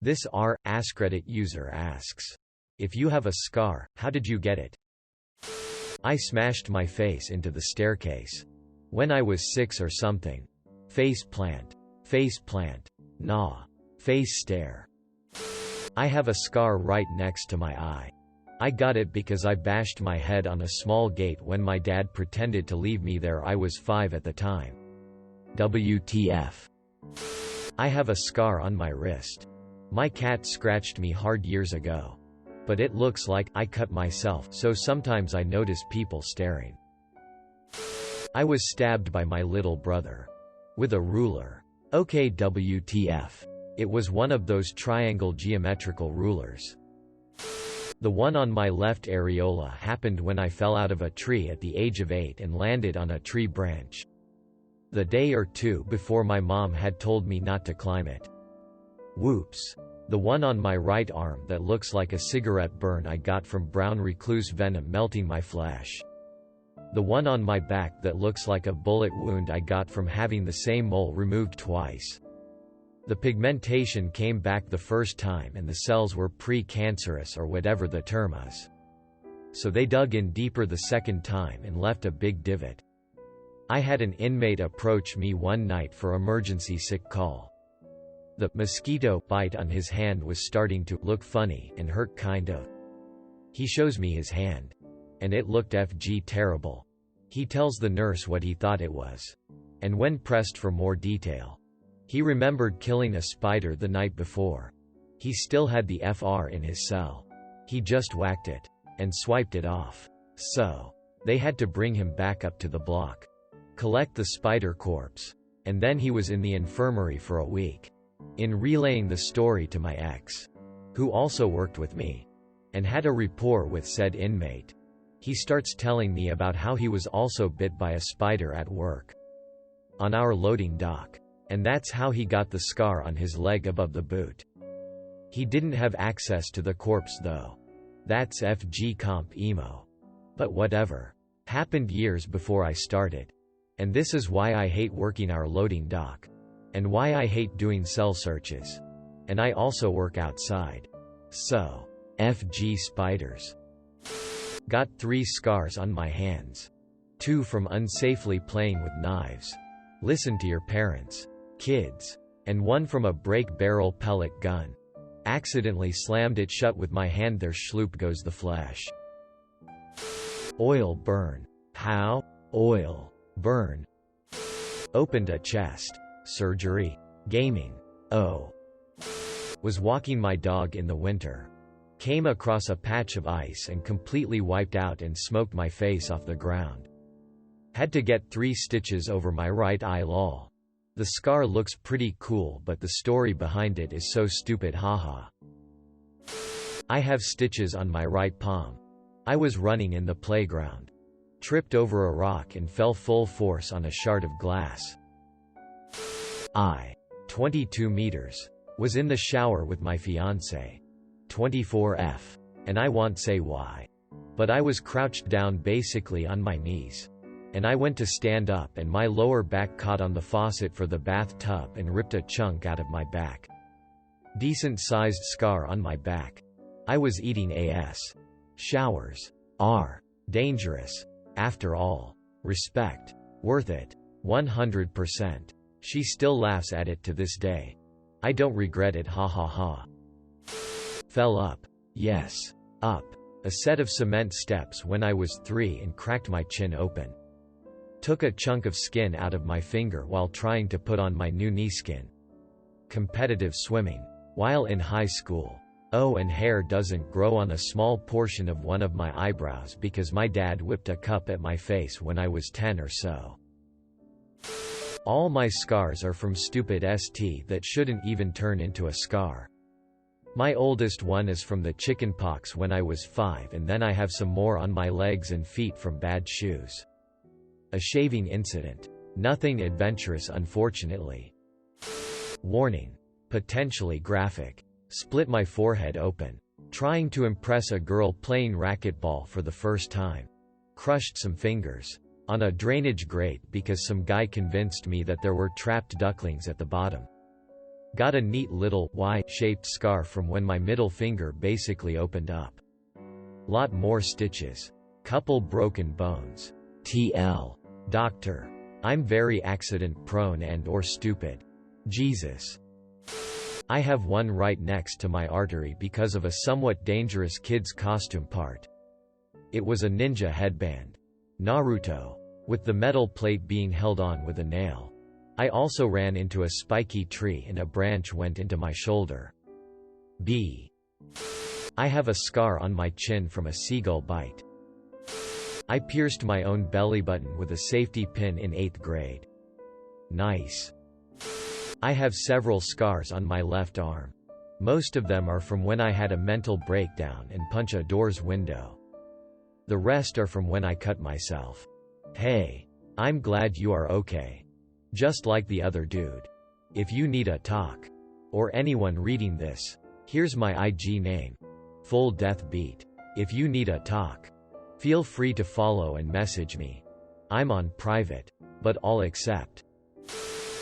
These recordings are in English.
This AskReddit user asks, if you have a scar, how did you get it? I smashed my face into the staircase. When I was 6 or something. Face plant. Face plant. Nah. Face stare. I have a scar right next to my eye. I got it because I bashed my head on a small gate when my dad pretended to leave me there. I was 5 at the time. WTF. I have a scar on my wrist. My cat scratched me hard years ago. But it looks like I cut myself, so sometimes I notice people staring. I was stabbed by my little brother. With a ruler. Okay, WTF. It was one of those triangle geometrical rulers. The one on my left areola happened when I fell out of a tree at the age of 8 and landed on a tree branch. The day or two before my mom had told me not to climb it. Whoops. The one on my right arm that looks like a cigarette burn I got from brown recluse venom melting my flesh. The one on my back that looks like a bullet wound I got from having the same mole removed twice. The pigmentation came back the first time and the cells were pre-cancerous or whatever the term is. So they dug in deeper the second time and left a big divot. I had an inmate approach me one night for emergency sick call. The mosquito bite on his hand was starting to look funny and hurt kind of. He shows me his hand. And it looked FG terrible. He tells the nurse what he thought it was. And when pressed for more detail, he remembered killing a spider the night before. He still had the FR in his cell. He just whacked it. And swiped it off. So, they had to bring him back up to the block. Collect the spider corpse. And then he was in the infirmary for a week. In relaying the story to my ex, who also worked with me, and had a rapport with said inmate, he starts telling me about how he was also bit by a spider at work. On our loading dock. And that's how he got the scar on his leg above the boot. He didn't have access to the corpse though. That's FG comp emo. But whatever. Happened years before I started. And this is why I hate working our loading dock. And why I hate doing cell searches. And I also work outside. So, FG spiders. Got 3 scars on my hands. 2 from unsafely playing with knives. Listen to your parents. Kids. And 1 from a break barrel pellet gun. Accidentally slammed it shut with my hand. There schloop goes the flesh. Oil burn. How? Oil. Burn. Opened a chest. Surgery. Gaming. Oh. Was walking my dog in the winter. Came across a patch of ice and completely wiped out and smoked my face off the ground. Had to get 3 stitches over my right eye lol. The scar looks pretty cool but the story behind it is so stupid haha. I have stitches on my right palm. I was running in the playground. Tripped over a rock and fell full force on a shard of glass. I, 22 meters, was in the shower with my fiancé. 24F. And I won't say why. But I was crouched down basically on my knees. And I went to stand up and my lower back caught on the faucet for the bathtub and ripped a chunk out of my back. Decent sized scar on my back. I was eating AS. Showers are dangerous. After all. Respect. Worth it. 100%. She still laughs at it to this day. I don't regret it ha ha ha. Fell up. Yes. Up. A set of cement steps when I was 3 and cracked my chin open. Took a chunk of skin out of my finger while trying to put on my new knee skin. Competitive swimming. While in high school. Oh, and hair doesn't grow on a small portion of one of my eyebrows because my dad whipped a cup at my face when I was 10 or so. All my scars are from stupid ST that shouldn't even turn into a scar. My oldest one is from the chicken pox when I was 5 and then I have some more on my legs and feet from bad shoes. A shaving incident. Nothing adventurous unfortunately. Warning. Potentially graphic. Split my forehead open. Trying to impress a girl playing racquetball for the first time. Crushed some fingers. On a drainage grate because some guy convinced me that there were trapped ducklings at the bottom. Got a neat little Y-shaped scar from when my middle finger basically opened up. Lot more stitches. Couple broken bones. TL. Doctor. I'm very accident prone and or stupid. Jesus. I have one right next to my artery because of a somewhat dangerous kid's costume part. It was a ninja headband. Naruto. With the metal plate being held on with a nail. I also ran into a spiky tree and a branch went into my shoulder. B. I have a scar on my chin from a seagull bite. I pierced my own belly button with a safety pin in 8th grade. Nice. I have several scars on my left arm. Most of them are from when I had a mental breakdown and punch a door's window. The rest are from when I cut myself. Hey. I'm glad you are okay. Just like the other dude. If you need a talk. Or anyone reading this. Here's my IG name. Full Death Beat. If you need a talk. Feel free to follow and message me. I'm on private. But I'll accept.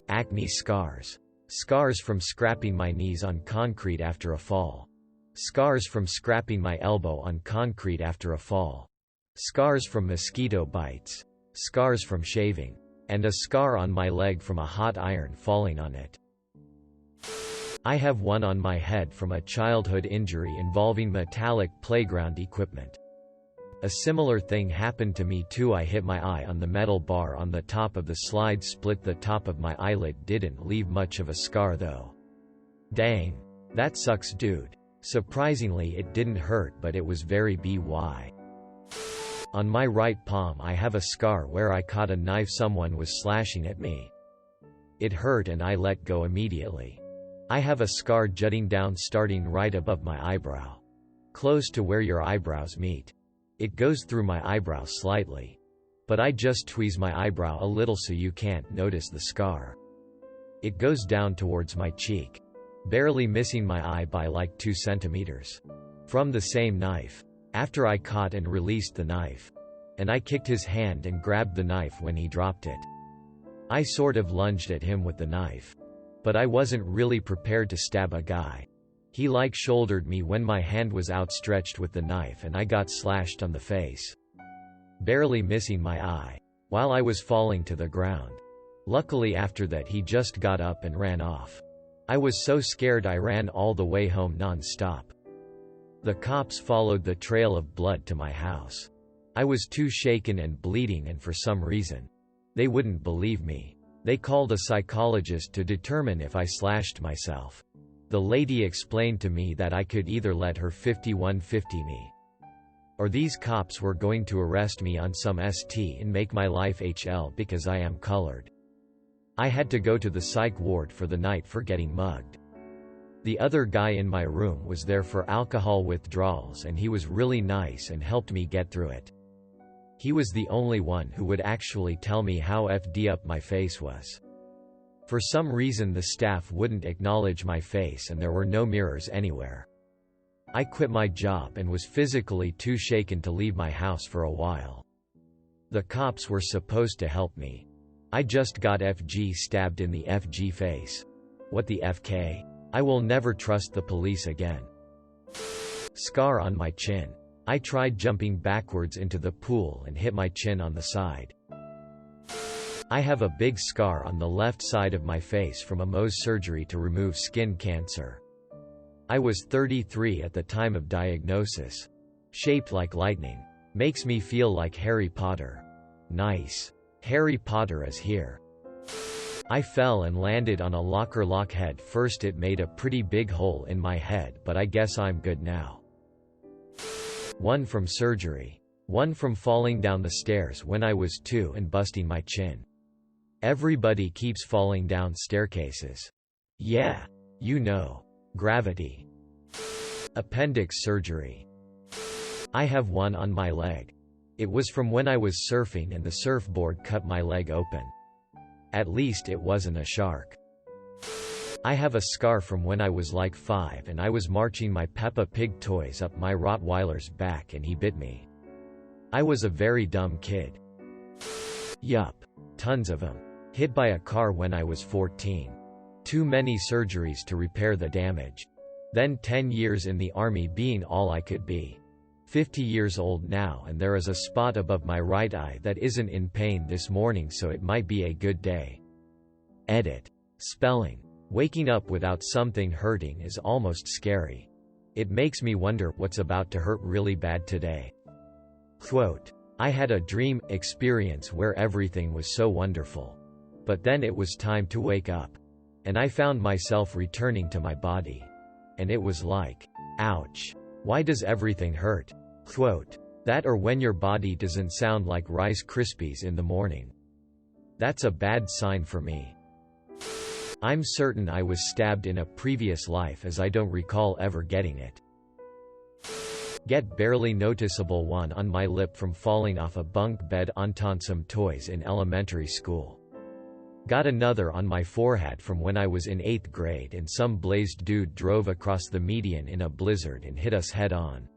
Acne scars. Scars from scraping my knees on concrete after a fall. Scars from scraping my elbow on concrete after a fall. Scars from mosquito bites. Scars from shaving. And a scar on my leg from a hot iron falling on it. I have one on my head from a childhood injury involving metallic playground equipment. A similar thing happened to me too. I hit my eye on the metal bar on the top of the slide, split the top of my eyelid. Didn't leave much of a scar though. Dang. That sucks, dude. Surprisingly, it didn't hurt, but it was very BY. On my right palm I have a scar where I caught a knife. Someone was slashing at me. It hurt and I let go immediately. I have a scar jutting down starting right above my eyebrow. Close to where your eyebrows meet. It goes through my eyebrow slightly. But I just tweeze my eyebrow a little so you can't notice the scar. It goes down towards my cheek. Barely missing my eye by like 2 centimeters. From the same knife. After I caught and released the knife. And I kicked his hand and grabbed the knife when he dropped it. I sort of lunged at him with the knife. But I wasn't really prepared to stab a guy. He like shouldered me when my hand was outstretched with the knife and I got slashed on the face. Barely missing my eye. While I was falling to the ground. Luckily after that he just got up and ran off. I was so scared I ran all the way home non-stop. The cops followed the trail of blood to my house. I was too shaken and bleeding and for some reason. They wouldn't believe me. They called a psychologist to determine if I slashed myself. The lady explained to me that I could either let her 5150 me. Or these cops were going to arrest me on some ST and make my life HL because I am colored. I had to go to the psych ward for the night for getting mugged. The other guy in my room was there for alcohol withdrawals and he was really nice and helped me get through it. He was the only one who would actually tell me how FD up my face was. For some reason the staff wouldn't acknowledge my face and there were no mirrors anywhere. I quit my job and was physically too shaken to leave my house for a while. The cops were supposed to help me. I just got FG stabbed in the FG face. What the FK? I will never trust the police again. Scar on my chin. I tried jumping backwards into the pool and hit my chin on the side. I have a big scar on the left side of my face from a Mohs surgery to remove skin cancer. I was 33 at the time of diagnosis. Shaped like lightning. Makes me feel like Harry Potter. Nice. Harry Potter is here. I fell and landed on a locker lock head first. It made a pretty big hole in my head, but I guess I'm good now. One from surgery. One from falling down the stairs when I was 2 and busting my chin. Everybody keeps falling down staircases. Yeah. You know. Gravity. Appendix surgery. I have one on my leg. It was from when I was surfing and the surfboard cut my leg open. At least it wasn't a shark. I have a scar from when I was like 5 and I was marching my Peppa Pig toys up my Rottweiler's back and he bit me. I was a very dumb kid. Yup. Tons of them. Hit by a car when I was 14. Too many surgeries to repair the damage. Then 10 years in the army being all I could be. 50 years old now, and there is a spot above my right eye that isn't in pain this morning, so it might be a good day. Edit. Spelling. Waking up without something hurting is almost scary. It makes me wonder what's about to hurt really bad today. Quote, I had a dream experience where everything was so wonderful. But then it was time to wake up. And I found myself returning to my body. And it was like, ouch. Why does everything hurt? Quote, that or when your body doesn't sound like Rice Krispies in the morning. That's a bad sign for me. I'm certain I was stabbed in a previous life, as I don't recall ever getting it. Get barely noticeable one on my lip from falling off a bunk bed onto some toys in elementary school. Got another on my forehead from when I was in 8th grade and some blazed dude drove across the median in a blizzard and hit us head on.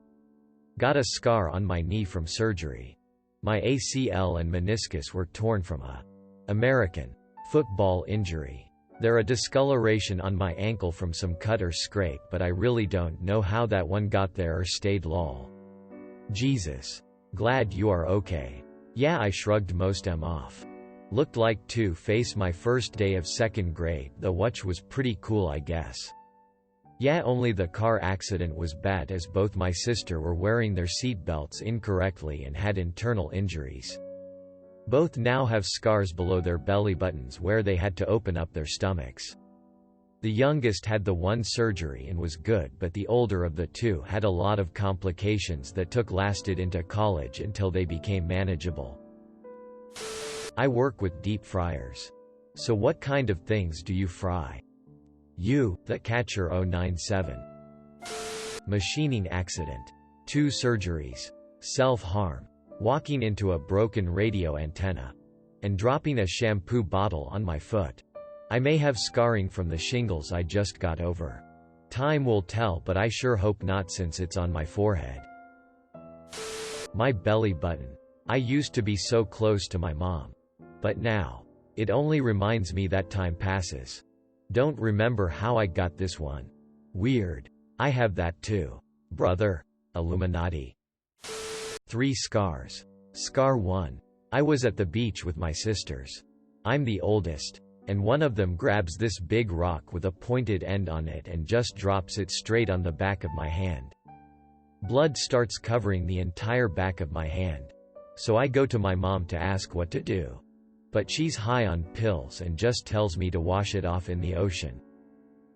Got a scar on my knee from surgery. My ACL and meniscus were torn from a American football injury. There a discoloration on my ankle from some cut or scrape, but I really don't know how that one got there or stayed lol. Jesus. Glad you are okay. Yeah, I shrugged most off. Looked like Two-Face my first day of 2nd grade, the watch was pretty cool I guess. Yeah, only the car accident was bad as both my sister were wearing their seat belts incorrectly and had internal injuries. Both now have scars below their belly buttons where they had to open up their stomachs. The youngest had the one surgery and was good, but the older of the two had a lot of complications that lasted into college until they became manageable. I work with deep fryers. So what kind of things do you fry? You, the catcher 097. Machining accident. 2 surgeries. Self-harm. Walking into a broken radio antenna. And dropping a shampoo bottle on my foot. I may have scarring from the shingles I just got over. Time will tell, but I sure hope not since it's on my forehead. My belly button. I used to be so close to my mom. But now, it only reminds me that time passes. Don't remember how I got this one. Weird. I have that too. Brother. Illuminati. 3 scars. Scar 1. I was at the beach with my sisters. I'm the oldest. And one of them grabs this big rock with a pointed end on it and just drops it straight on the back of my hand. Blood starts covering the entire back of my hand. So I go to my mom to ask what to do. But she's high on pills and just tells me to wash it off in the ocean.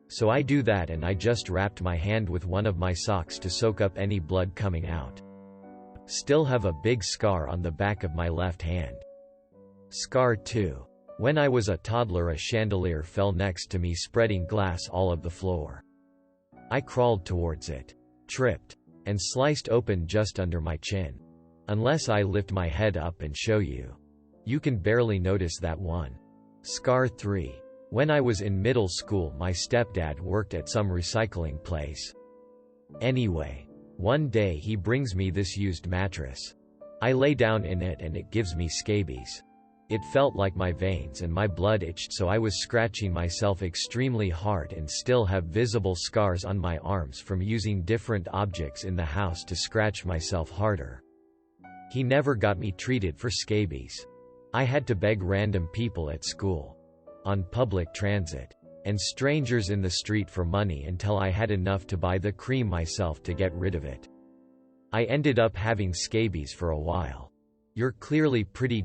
So I do that, and I just wrapped my hand with one of my socks to soak up any blood coming out. Still have a big scar on the back of my left hand. Scar 2. When I was a toddler, a chandelier fell next to me, spreading glass all over the floor. I crawled towards it, tripped, and sliced open just under my chin. Unless I lift my head up and show you. You can barely notice that one. Scar 3. When I was in middle school, my stepdad worked at some recycling place. Anyway, one day he brings me this used mattress. I lay down in it and it gives me scabies. It felt like my veins and my blood itched, so I was scratching myself extremely hard and still have visible scars on my arms from using different objects in the house to scratch myself harder. He never got me treated for scabies. I had to beg random people at school, on public transit, and strangers in the street for money until I had enough to buy the cream myself to get rid of it. I ended up having scabies for a while. You're clearly pretty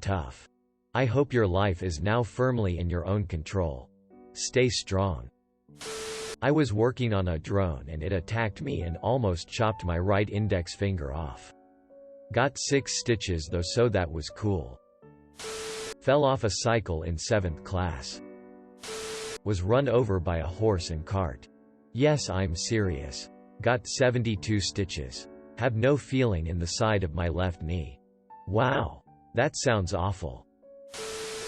tough. I hope your life is now firmly in your own control. Stay strong. I was working on a drone and it attacked me and almost chopped my right index finger off. Got 6 stitches though, so that was cool. Fell off a cycle in 7th class. Was run over by a horse and cart. Yes, I'm serious. Got 72 stitches. Have no feeling in the side of my left knee. Wow. That sounds awful.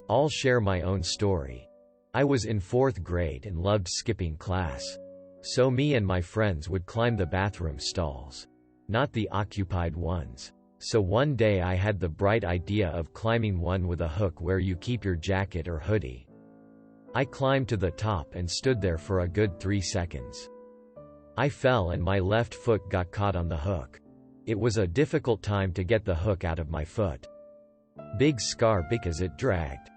I'll share my own story. I was in 4th grade and loved skipping class. So me and my friends would climb the bathroom stalls. Not the occupied ones. So one day I had the bright idea of climbing one with a hook where you keep your jacket or hoodie. I climbed to the top and stood there for a good 3 seconds. I fell and my left foot got caught on the hook. It was a difficult time to get the hook out of my foot. Big scar because it dragged.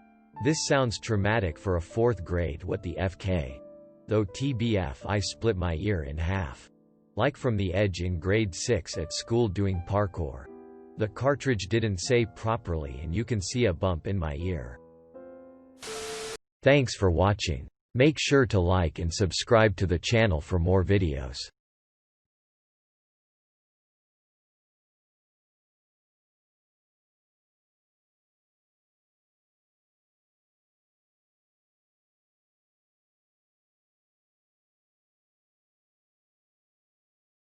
This sounds traumatic for a 4th grade what the FK. Though TBF I split my ear in half. Like from the edge in grade 6 at school doing parkour. The cartridge didn't say properly and you can see a bump in my ear. Thanks for watching. Make sure to like and subscribe to the channel for more videos.